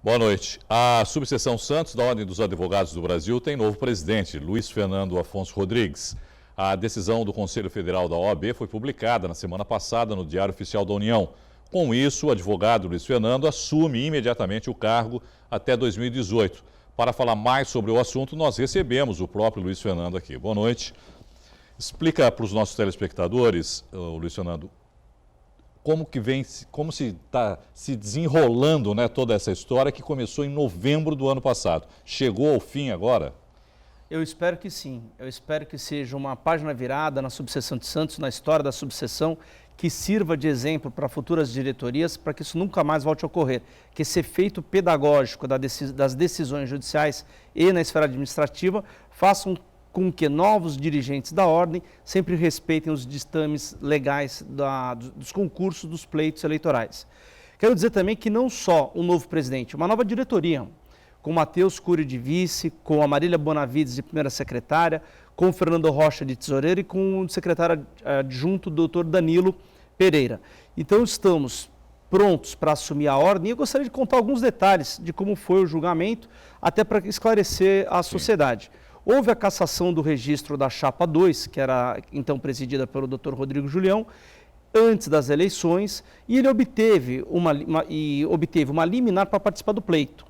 Boa noite. A subseção Santos da Ordem dos Advogados do Brasil tem novo presidente, Luiz Fernando Afonso Rodrigues. A decisão do Conselho Federal da OAB foi publicada na semana passada no Diário Oficial da União. Com isso, o advogado Luiz Fernando assume imediatamente o cargo até 2018. Para falar mais sobre o assunto, nós recebemos o próprio Luiz Fernando aqui. Boa noite. Explica para os nossos telespectadores, Luiz Fernando, como se está se desenrolando, né, toda essa história que começou em novembro do ano passado. Chegou ao fim agora? Eu espero que sim. Eu espero que seja uma página virada na subseção de Santos, na história da subseção, que sirva de exemplo para futuras diretorias, para que isso nunca mais volte a ocorrer. Que esse efeito pedagógico das decisões judiciais e na esfera administrativa façam com que novos dirigentes da ordem sempre respeitem os ditames legais dos concursos, dos pleitos eleitorais. Quero dizer também que não só um novo presidente, uma nova diretoria, com Matheus Cury de vice, com a Marília Bonavides de primeira secretária, com o Fernando Rocha de tesoureiro e com o secretário adjunto, o doutor Danilo Pereira. Então estamos prontos para assumir a ordem e eu gostaria de contar alguns detalhes de como foi o julgamento, até para esclarecer a sociedade. Houve a cassação do registro da Chapa 2, que era então presidida pelo Dr. Rodrigo Julião, antes das eleições, e ele obteve uma liminar para participar do pleito.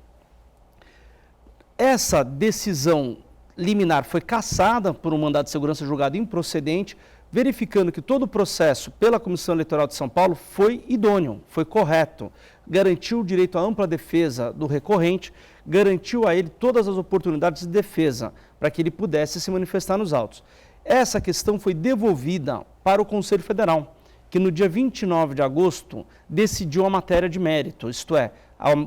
Essa decisão liminar foi cassada por um mandado de segurança julgado improcedente, verificando que todo o processo pela Comissão Eleitoral de São Paulo foi idôneo, foi correto, garantiu o direito à ampla defesa do recorrente, garantiu a ele todas as oportunidades de defesa para que ele pudesse se manifestar nos autos. Essa questão foi devolvida para o Conselho Federal, que no dia 29 de agosto decidiu a matéria de mérito, isto é,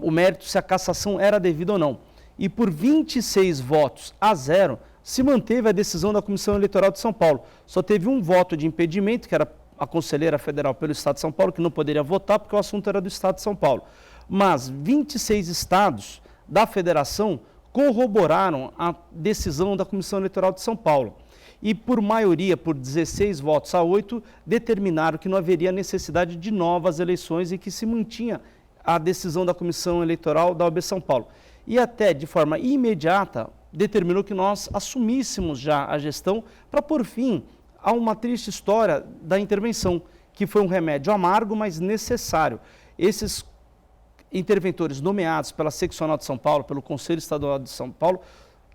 o mérito se a cassação era devida ou não. E por 26 votos a 0, se manteve a decisão da Comissão Eleitoral de São Paulo. Só teve um voto de impedimento, que era a conselheira federal pelo Estado de São Paulo, que não poderia votar porque o assunto era do Estado de São Paulo. Mas 26 estados da federação corroboraram a decisão da Comissão Eleitoral de São Paulo. E por maioria, por 16 votos a 8, determinaram que não haveria necessidade de novas eleições e que se mantinha a decisão da Comissão Eleitoral da OAB São Paulo. E até de forma imediata determinou que nós assumíssemos já a gestão para pôr fim a uma triste história da intervenção, que foi um remédio amargo, mas necessário. Esses interventores nomeados pela Seccional de São Paulo, pelo Conselho Estadual de São Paulo,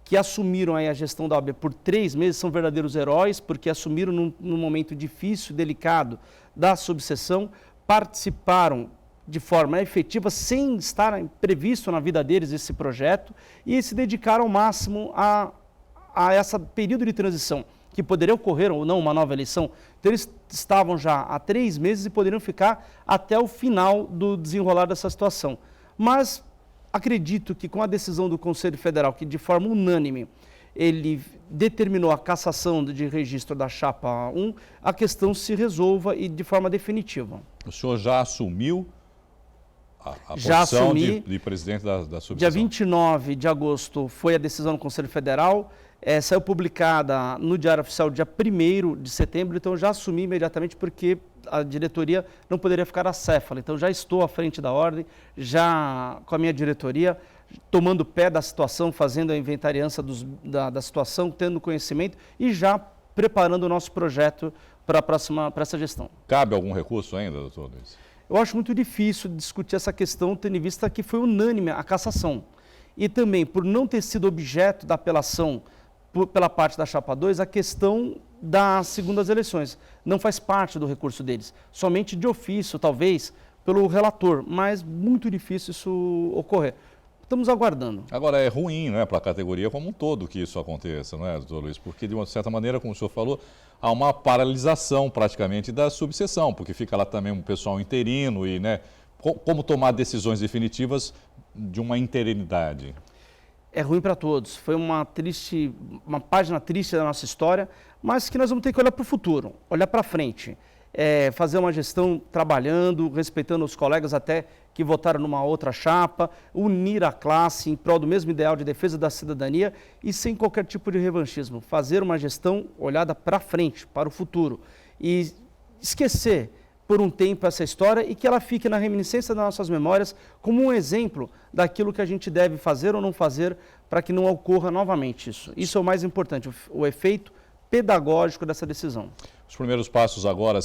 que assumiram aí a gestão da OAB por 3 meses, são verdadeiros heróis, porque assumiram num momento difícil, delicado da subseção, participaram de forma efetiva, sem estar previsto na vida deles esse projeto, e se dedicaram ao máximo a esse período de transição, que poderia ocorrer ou não uma nova eleição. Então eles estavam já há 3 meses e poderiam ficar até o final do desenrolar dessa situação. Mas acredito que com a decisão do Conselho Federal, que de forma unânime ele determinou a cassação de registro da Chapa 1, a questão se resolva e de forma definitiva. O senhor já assumiu a posição de presidente da subseção? Dia 29 de agosto foi a decisão do Conselho Federal, saiu publicada no Diário Oficial dia 1º de setembro, então já assumi imediatamente porque a diretoria não poderia ficar acéfala. Então já estou à frente da ordem, já com a minha diretoria, tomando pé da situação, fazendo a inventariança da situação, tendo conhecimento e já preparando o nosso projeto para essa gestão. Cabe algum recurso ainda, doutor Luiz? Eu acho muito difícil discutir essa questão, tendo em vista que foi unânime a cassação. E também, por não ter sido objeto da apelação pela parte da Chapa 2, a questão das segundas eleições. Não faz parte do recurso deles. Somente de ofício, talvez, pelo relator, mas muito difícil isso ocorrer. Estamos aguardando. Agora, é ruim, né, para a categoria como um todo que isso aconteça, não é, doutor Luiz? Porque, de uma certa maneira, como o senhor falou, há uma paralisação praticamente da subseção, porque fica lá também um pessoal interino e, né, como tomar decisões definitivas de uma interinidade. É ruim para todos. Foi uma página triste da nossa história, mas que nós vamos ter que olhar para o futuro, olhar para frente. Fazer uma gestão trabalhando, respeitando os colegas até que votaram numa outra chapa, unir a classe em prol do mesmo ideal de defesa da cidadania e sem qualquer tipo de revanchismo. Fazer uma gestão olhada para frente, para o futuro. E esquecer por um tempo essa história e que ela fique na reminiscência das nossas memórias como um exemplo daquilo que a gente deve fazer ou não fazer para que não ocorra novamente isso. Isso é o mais importante, o efeito pedagógico dessa decisão. Os primeiros passos agora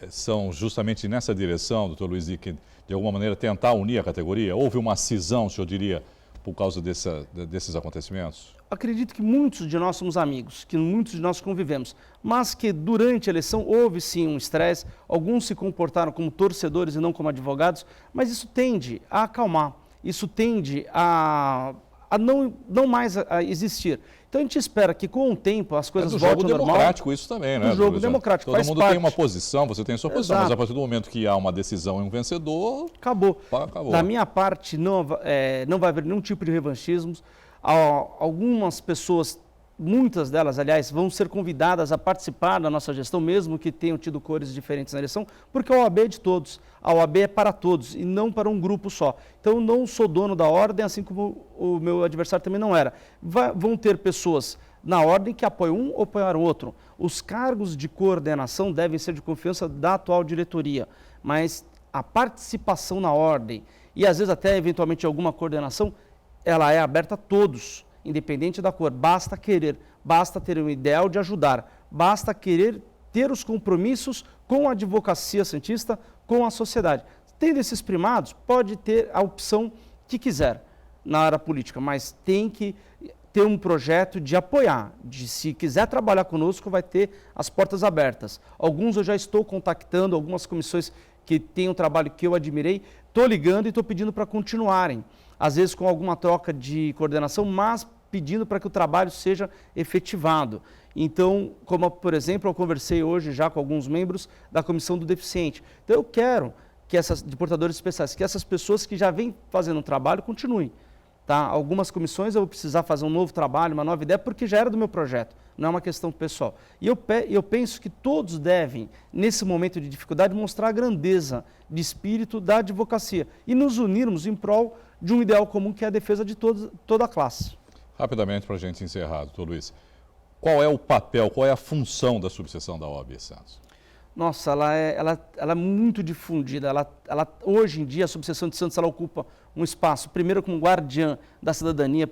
são justamente nessa direção, doutor Luiz, de alguma maneira tentar unir a categoria? Houve uma cisão, o senhor diria, por causa desses acontecimentos? Acredito que muitos de nós somos amigos, que muitos de nós convivemos, mas que durante a eleição houve sim um estresse, alguns se comportaram como torcedores e não como advogados, mas isso tende a acalmar, isso tende a não mais a existir. Então a gente espera que com o tempo as coisas voltem ao normal. É do jogo democrático isso também, né? Do jogo democrático, Todo mundo tem uma posição, você tem a sua posição, mas a partir do momento que há uma decisão e um vencedor... Acabou. Da minha parte, não vai haver nenhum tipo de revanchismo. Algumas pessoas, muitas delas, aliás, vão ser convidadas a participar da nossa gestão, mesmo que tenham tido cores diferentes na eleição, porque a OAB é de todos. A OAB é para todos e não para um grupo só. Então, eu não sou dono da ordem, assim como o meu adversário também não era. Vão ter pessoas na ordem que apoiam um ou apoiam outro. Os cargos de coordenação devem ser de confiança da atual diretoria, mas a participação na ordem e, às vezes, até eventualmente alguma coordenação, ela é aberta a todos, independente da cor. Basta querer, basta ter um ideal de ajudar, basta querer ter os compromissos com a advocacia santista, com a sociedade. Tendo esses primados, pode ter a opção que quiser na área política, mas tem que ter um projeto de apoiar, de se quiser trabalhar conosco, vai ter as portas abertas. Alguns eu já estou contactando, algumas comissões que têm um trabalho que eu admirei, estou ligando e estou pedindo para continuarem. Às vezes com alguma troca de coordenação, mas pedindo para que o trabalho seja efetivado. Então, como por exemplo, eu conversei hoje já com alguns membros da Comissão do Deficiente. Então eu quero que de portadores especiais, que essas pessoas que já vêm fazendo um trabalho continuem. Tá? Algumas comissões eu vou precisar fazer um novo trabalho, uma nova ideia, porque já era do meu projeto, não é uma questão pessoal. E eu penso que todos devem, nesse momento de dificuldade, mostrar a grandeza de espírito da advocacia e nos unirmos em prol de um ideal comum que é a defesa de toda a classe. Rapidamente, para a gente encerrar, doutor Luiz, qual é o papel, qual é a função da subseção da OAB Santos? Nossa, ela é muito difundida. Hoje em dia, a subseção de Santos ela ocupa um espaço, primeiro como guardiã da cidadania,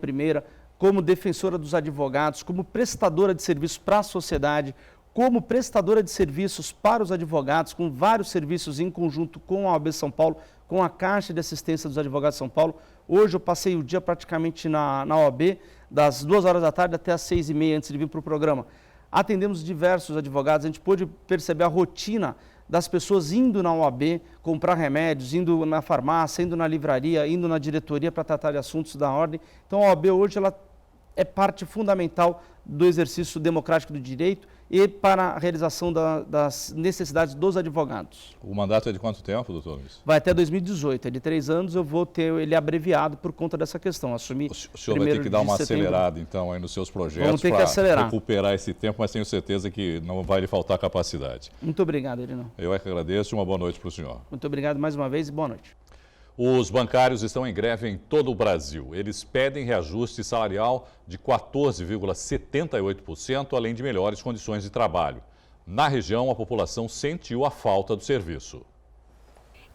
como defensora dos advogados, como prestadora de serviços para a sociedade, como prestadora de serviços para os advogados, com vários serviços em conjunto com a OAB São Paulo, com a Caixa de Assistência dos Advogados de São Paulo. Hoje eu passei o dia praticamente na OAB, das 2 horas da tarde até as 6h30 antes de vir para o programa. Atendemos diversos advogados, a gente pôde perceber a rotina das pessoas indo na OAB comprar remédios, indo na farmácia, indo na livraria, indo na diretoria para tratar de assuntos da ordem. Então a OAB hoje ela é parte fundamental do exercício democrático do direito e para a realização das necessidades dos advogados. O mandato é de quanto tempo, doutor Luiz? Vai até 2018, é de 3 anos, eu vou ter ele abreviado por conta dessa questão. Assumir o senhor vai ter que dar uma acelerada, então, aí nos seus projetos para recuperar esse tempo, mas tenho certeza que não vai lhe faltar capacidade. Muito obrigado, Irineu. Eu é que agradeço e uma boa noite para o senhor. Muito obrigado mais uma vez e boa noite. Os bancários estão em greve em todo o Brasil. Eles pedem reajuste salarial de 14,78%, além de melhores condições de trabalho. Na região, a população sentiu a falta do serviço.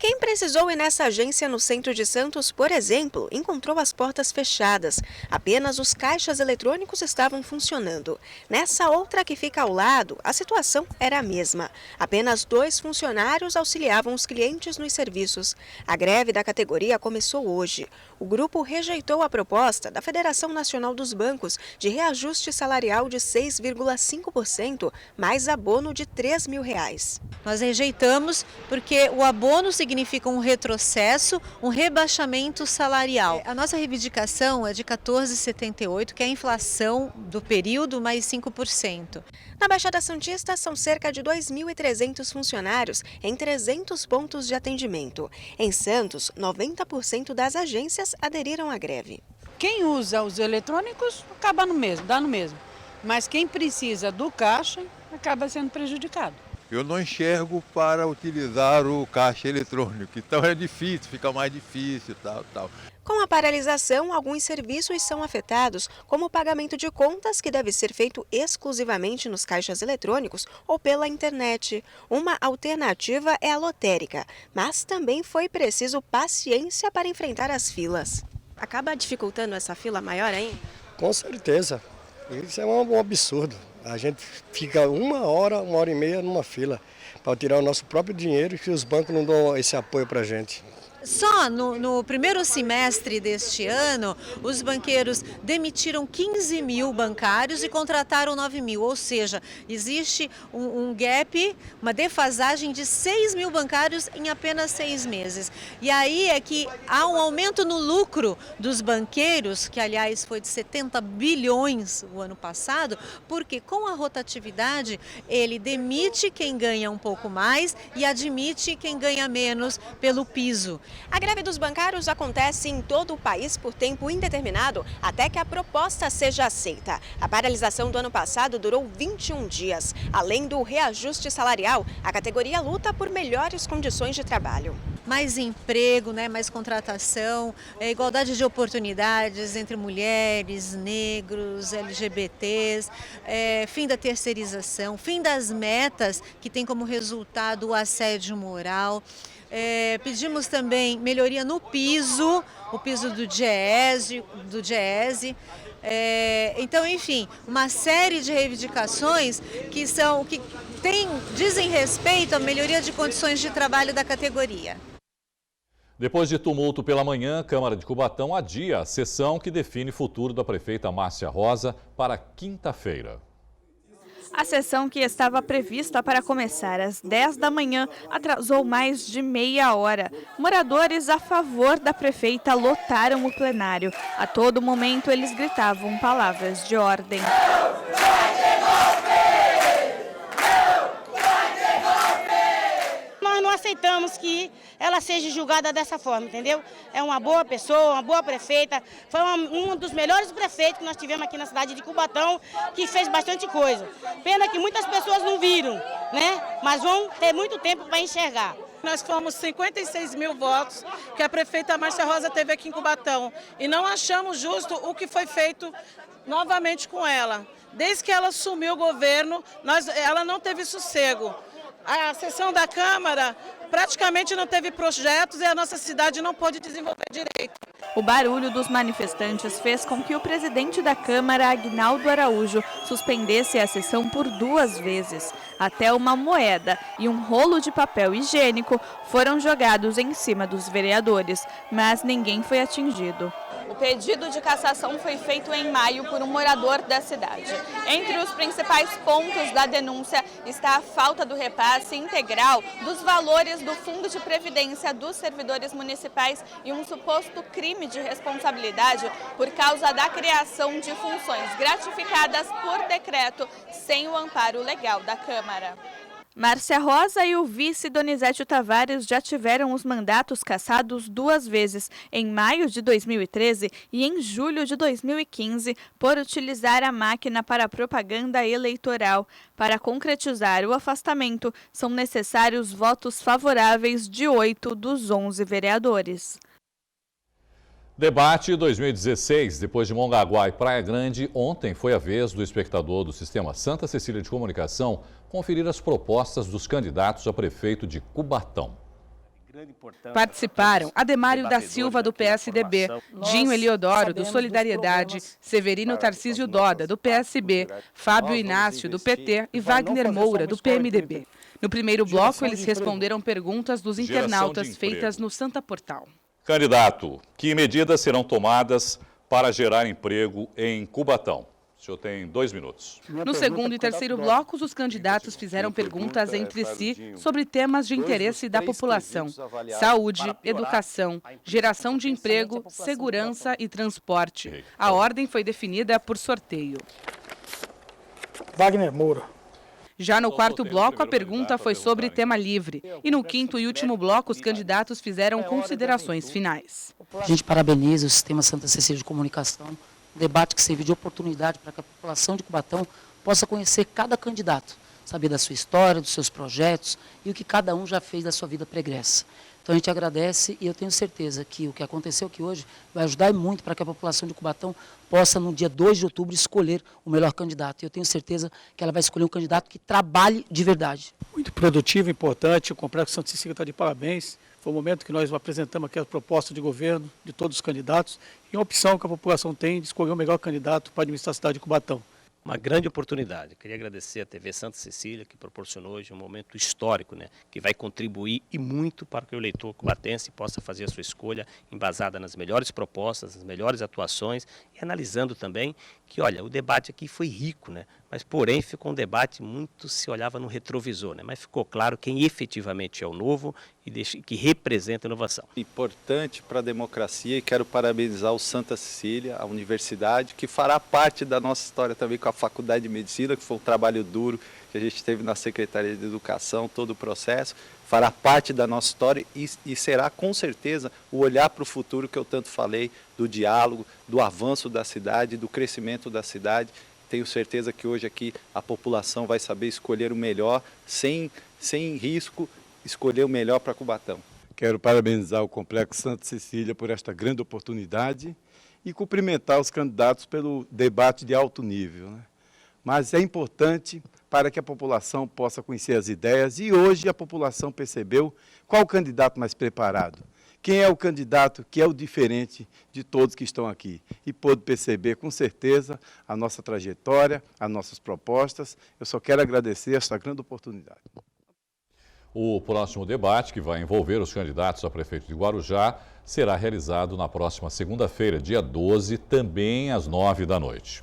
Quem precisou ir nessa agência no centro de Santos, por exemplo, encontrou as portas fechadas. Apenas os caixas eletrônicos estavam funcionando. Nessa outra que fica ao lado, a situação era a mesma. Apenas 2 funcionários auxiliavam os clientes nos serviços. A greve da categoria começou hoje. O grupo rejeitou a proposta da Federação Nacional dos Bancos de reajuste salarial de 6,5%, mais abono de R$ 3.000. Nós rejeitamos porque o abono significa um retrocesso, um rebaixamento salarial. A nossa reivindicação é de 14,78%, que é a inflação do período, mais 5%. Na Baixada Santista, são cerca de 2.300 funcionários em 300 pontos de atendimento. Em Santos, 90% das agências aderiram à greve. Quem usa os eletrônicos acaba no mesmo, dá no mesmo. Mas quem precisa do caixa acaba sendo prejudicado. eu não enxergo para utilizar o caixa eletrônico. Então é difícil, fica mais difícil, tal. Com a paralisação, alguns serviços são afetados, como o pagamento de contas, que deve ser feito exclusivamente nos caixas eletrônicos ou pela internet. Uma alternativa é a lotérica, mas também foi preciso paciência para enfrentar as filas. Acaba dificultando essa fila maior ainda? Com certeza. Isso é um absurdo. A gente fica uma hora e meia numa fila para tirar o nosso próprio dinheiro, que os bancos não dão esse apoio para a gente. Só no primeiro semestre deste ano, os banqueiros demitiram 15 mil bancários e contrataram 9 mil, ou seja, existe um gap, uma defasagem de 6 mil bancários em apenas 6 meses. E aí é que há um aumento no lucro dos banqueiros, que aliás foi de 70 bilhões o ano passado, porque com a rotatividade ele demite quem ganha um pouco mais e admite quem ganha menos pelo piso. A greve dos bancários acontece em todo o país por tempo indeterminado, até que a proposta seja aceita. A paralisação do ano passado durou 21 dias. Além do reajuste salarial, a categoria luta por melhores condições de trabalho. Mais emprego, né, mais contratação, igualdade de oportunidades entre mulheres, negros, LGBTs, fim da terceirização, fim das metas que tem como resultado o assédio moral. Pedimos também melhoria no piso, o piso do Diese. Então, enfim, uma série de reivindicações que dizem respeito à melhoria de condições de trabalho da categoria. Depois de tumulto pela manhã, a Câmara de Cubatão adia a sessão que define o futuro da prefeita Márcia Rosa para quinta-feira. A sessão, que estava prevista para começar às 10 da manhã, atrasou mais de meia hora. Moradores a favor da prefeita lotaram o plenário. A todo momento, eles gritavam palavras de ordem. Nós não aceitamos que ela seja julgada dessa forma, entendeu? É uma boa pessoa, uma boa prefeita, foi um dos melhores prefeitos que nós tivemos aqui na cidade de Cubatão, que fez bastante coisa. Pena que muitas pessoas não viram, né? Mas vão ter muito tempo para enxergar. Nós fomos 56 mil votos que a prefeita Márcia Rosa teve aqui em Cubatão e não achamos justo o que foi feito novamente com ela. Desde que ela assumiu o governo, ela não teve sossego. A sessão da Câmara praticamente não teve projetos e a nossa cidade não pôde desenvolver direito. O barulho dos manifestantes fez com que o presidente da Câmara, Aguinaldo Araújo, suspendesse a sessão por 2 vezes. Até uma moeda e um rolo de papel higiênico foram jogados em cima dos vereadores, mas ninguém foi atingido. O pedido de cassação foi feito em maio por um morador da cidade. Entre os principais pontos da denúncia está a falta do repasse integral dos valores do Fundo de Previdência dos servidores municipais e um suposto crime de responsabilidade por causa da criação de funções gratificadas por decreto sem o amparo legal da Câmara. Márcia Rosa e o vice Donizete Tavares já tiveram os mandatos cassados 2 vezes, em maio de 2013 e em julho de 2015, por utilizar a máquina para propaganda eleitoral. Para concretizar o afastamento, são necessários votos favoráveis de 8 dos 11 vereadores. Debate 2016, depois de Mongaguá e Praia Grande, ontem foi a vez do espectador do Sistema Santa Cecília de Comunicação conferir as propostas dos candidatos a prefeito de Cubatão. Participaram Ademário da Silva, do PSDB, Dinho Eliodoro, do Solidariedade, Severino Tarcísio Doda, do PSB, Fábio Inácio, do PT e Wagner Moura, do PMDB. No primeiro bloco, eles responderam perguntas dos internautas feitas no Santa Portal. Candidato, que medidas serão tomadas para gerar emprego em Cubatão? O senhor tem 2 minutos. No segundo e terceiro blocos, os candidatos fizeram perguntas entre si sobre temas de interesse da população: saúde, educação, geração de emprego, segurança e transporte. A ordem foi definida por sorteio. Wagner Moura. Já no quarto bloco, a pergunta foi sobre tema livre. E no quinto e último bloco, os candidatos fizeram considerações finais. A gente parabeniza o Sistema Santa Cecília de Comunicação, um debate que serviu de oportunidade para que a população de Cubatão possa conhecer cada candidato, saber da sua história, dos seus projetos e o que cada um já fez da sua vida pregressa. Então a gente agradece e eu tenho certeza que o que aconteceu aqui hoje vai ajudar muito para que a população de Cubatão possa, no dia 2 de outubro, escolher o melhor candidato. E eu tenho certeza que ela vai escolher um candidato que trabalhe de verdade. Muito produtivo, importante, o Complexo Santa Cecília está de parabéns. Foi o momento que nós apresentamos aqui a proposta de governo de todos os candidatos e a opção que a população tem de escolher o melhor candidato para administrar a cidade de Cubatão. Uma grande oportunidade. Queria agradecer à TV Santa Cecília, que proporcionou hoje um momento histórico, né, que vai contribuir e muito para que o eleitor cubatense possa fazer a sua escolha embasada nas melhores propostas, nas melhores atuações e analisando também que, olha, o debate aqui foi rico, né, mas porém ficou um debate muito se olhava no retrovisor, né, mas ficou claro quem efetivamente é o novo e que representa a inovação. Importante para a democracia e quero parabenizar o Santa Cecília, a universidade, que fará parte da nossa história também com a Faculdade de Medicina, que foi um trabalho duro que a gente teve na Secretaria de Educação, todo o processo, fará parte da nossa história e será com certeza o olhar para o futuro que eu tanto falei, do diálogo, do avanço da cidade, do crescimento da cidade. Tenho certeza que hoje aqui a população vai saber escolher o melhor, sem risco, escolher o melhor para Cubatão. Quero parabenizar o Complexo Santa Cecília por esta grande oportunidade e cumprimentar os candidatos pelo debate de alto nível, né? Mas é importante para que a população possa conhecer as ideias e hoje a população percebeu qual o candidato mais preparado, quem é o candidato que é o diferente de todos que estão aqui e pôde perceber com certeza a nossa trajetória, as nossas propostas. Eu só quero agradecer esta grande oportunidade. O próximo debate, que vai envolver os candidatos a prefeito de Guarujá, será realizado na próxima segunda-feira, dia 12, também às 9 da noite.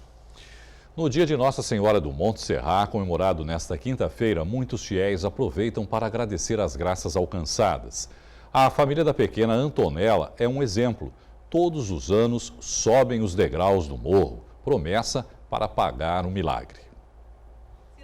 No dia de Nossa Senhora do Monte Serrat, comemorado nesta quinta-feira, muitos fiéis aproveitam para agradecer as graças alcançadas. A família da pequena Antonella é um exemplo. Todos os anos sobem os degraus do morro, promessa para pagar um milagre.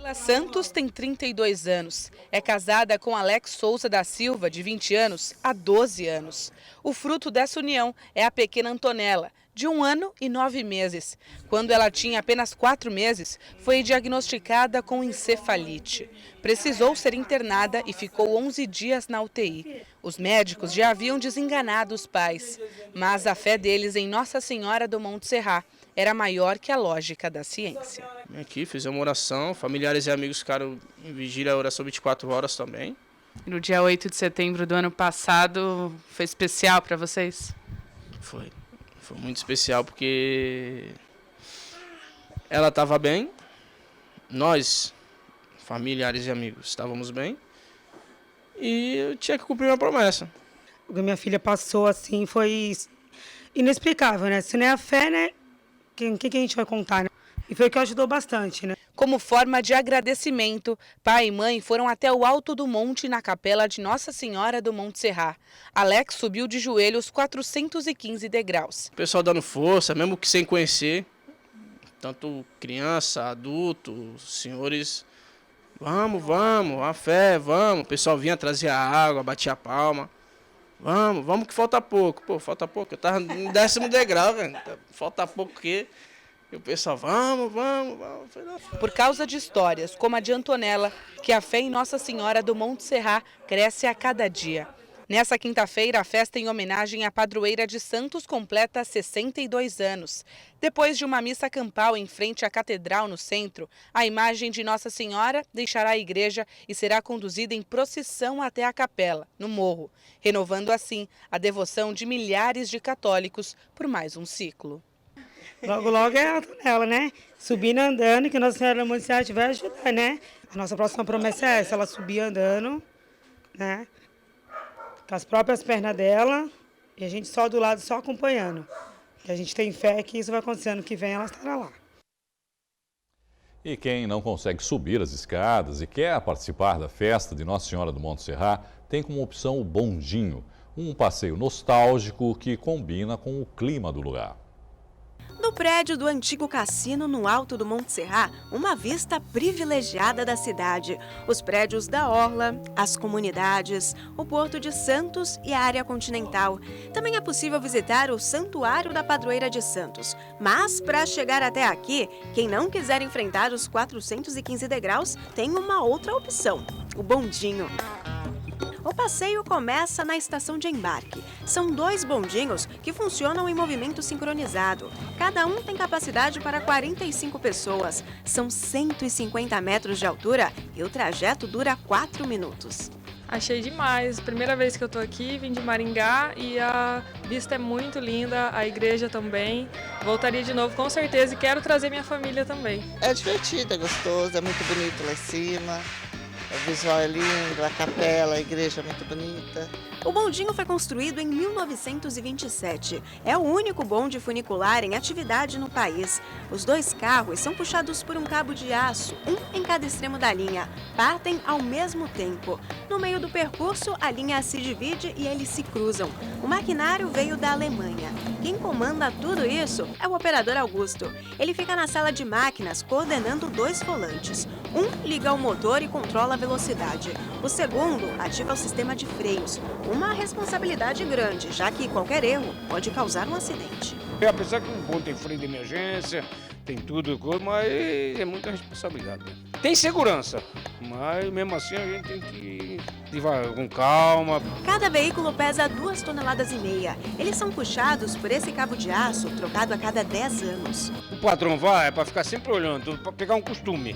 Priscila Santos tem 32 anos. É casada com Alex Souza da Silva, de 20 anos, há 12 anos. O fruto dessa união é a pequena Antonella, de 1 ano e 9 meses. Quando ela tinha apenas 4 meses, foi diagnosticada com encefalite. Precisou ser internada e ficou 11 dias na UTI. Os médicos já haviam desenganado os pais, mas a fé deles em Nossa Senhora do Monte Serrat era maior que a lógica da ciência. Aqui fizemos uma oração, familiares e amigos ficaram em vigília, a oração 24 horas também. No dia 8 de setembro do ano passado, foi especial para vocês? Foi muito especial porque ela estava bem, nós, familiares e amigos, estávamos bem e eu tinha que cumprir minha promessa. O que minha filha passou assim foi inexplicável, né? Se não é a fé, né? O que a gente vai contar, né? E foi o que ajudou bastante, né? Como forma de agradecimento, pai e mãe foram até o alto do monte na capela de Nossa Senhora do Monte Serrat. Alex subiu de joelhos 415 degraus. O pessoal dando força, mesmo que sem conhecer, tanto criança, adulto, senhores, vamos, a fé, vamos. O pessoal vinha, trazia água, batia a palma. Vamos que falta pouco. Pô, falta pouco, eu tava no 10º degrau, velho. Falta pouco que... E o pessoal, vamos. Por causa de histórias como a de Antonella, que a fé em Nossa Senhora do Monte Serrat cresce a cada dia. Nessa quinta-feira, a festa em homenagem à padroeira de Santos completa 62 anos. Depois de uma missa campal em frente à catedral no centro, a imagem de Nossa Senhora deixará a igreja e será conduzida em procissão até a capela, no morro, renovando assim a devoção de milhares de católicos por mais um ciclo. Logo é a Antonella, né? Subindo andando, que Nossa Senhora do Monte Serrat vai ajudar, né? A nossa próxima promessa é essa, ela subir andando, né? Com as próprias pernas dela e a gente só do lado, só acompanhando. E a gente tem fé que isso vai acontecer, ano que vem ela estará lá. E quem não consegue subir as escadas e quer participar da festa de Nossa Senhora do Monte Serrat, tem como opção o bondinho, um passeio nostálgico que combina com o clima do lugar. Do prédio do antigo cassino no alto do Monte Serra, uma vista privilegiada da cidade. Os prédios da Orla, as comunidades, o Porto de Santos e a área continental. Também é possível visitar o Santuário da Padroeira de Santos. Mas, para chegar até aqui, quem não quiser enfrentar os 415 degraus tem uma outra opção: o bondinho. O passeio começa na estação de embarque. São 2 bondinhos que funcionam em movimento sincronizado. Cada um tem capacidade para 45 pessoas. São 150 metros de altura e o trajeto dura 4 minutos. Achei demais. Primeira vez que eu tô aqui, vim de Maringá e a vista é muito linda, a igreja também. Voltaria de novo com certeza e quero trazer minha família também. É divertido, é gostoso, é muito bonito lá em cima. O visual é lindo, a capela, a igreja é muito bonita. O bondinho foi construído em 1927. É o único bonde funicular em atividade no país. Os 2 carros são puxados por um cabo de aço, um em cada extremo da linha. Partem ao mesmo tempo. No meio do percurso, a linha se divide e eles se cruzam. O maquinário veio da Alemanha. Quem comanda tudo isso é o operador Augusto. Ele fica na sala de máquinas coordenando 2 volantes. Um liga o motor e controla a velocidade. O segundo ativa o sistema de freios. Uma responsabilidade grande, já que qualquer erro pode causar um acidente. Apesar que o bonde tem freio de emergência, tem tudo, mas é muita responsabilidade. Tem segurança, mas mesmo assim a gente tem que ir devagar, com calma. Cada veículo pesa 2,5 toneladas. Eles são puxados por esse cabo de aço, trocado a cada 10 anos. O patrão vai para ficar sempre olhando, para pegar um costume.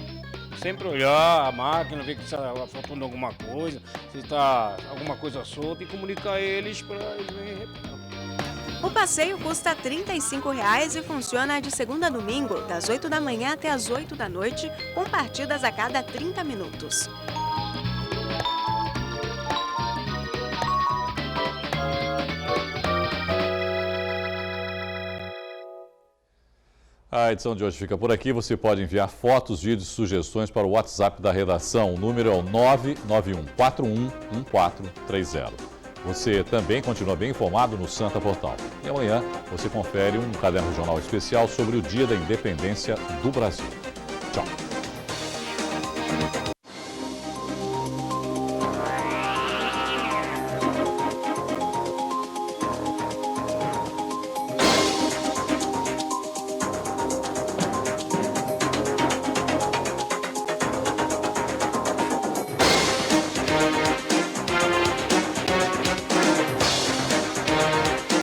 Sempre olhar a máquina, ver que está faltando alguma coisa, se está alguma coisa solta e comunicar a eles para eles virem reparar. O passeio custa R$ 35 e funciona de segunda a domingo, das 8 da manhã até as 8 da noite, com partidas a cada 30 minutos. A edição de hoje fica por aqui. Você pode enviar fotos, vídeos e sugestões para o WhatsApp da redação. O número é o 991411430. Você também continua bem informado no Santa Portal. E amanhã você confere um caderno jornal especial sobre o Dia da Independência do Brasil. Tchau.